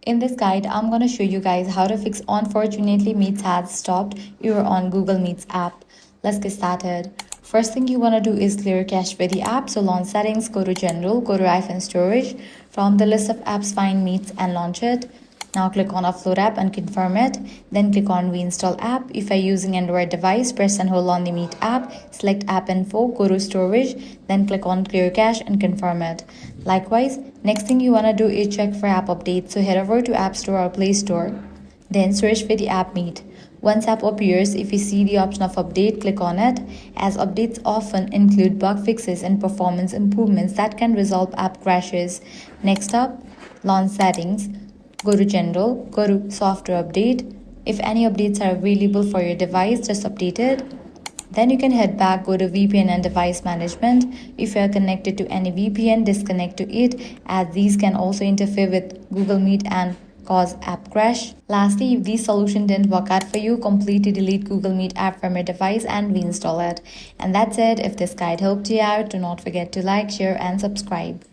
In this guide, I'm going to show you guys how to fix Unfortunately Meets has stopped error on Google Meets app. Let's get started. First thing you want to do is clear cache for the app. So launch settings, go to general, go to iPhone storage. From the list of apps, find Meets and launch it. Now click on Upload app and confirm it. Then click on Reinstall app. If you're using Android device, press and hold on the Meet app. Select App Info, go to Storage. Then click on Clear Cache and confirm it. Likewise, next thing you want to do is check for app updates. So head over to App Store or Play Store. Then search for the app Meet. Once app appears, if you see the option of update, click on it, as updates often include bug fixes and performance improvements that can resolve app crashes. Next up, launch settings. Go to General, go to Software Update. If any updates are available for your device, just update it. Then you can head back, go to VPN and device management. If you are connected to any VPN, disconnect to it, as these can also interfere with Google Meet and cause app crash. Lastly, if this solution didn't work out for you, completely delete Google Meet app from your device and reinstall it. And that's it. If this guide helped you out, do not forget to like, share and subscribe.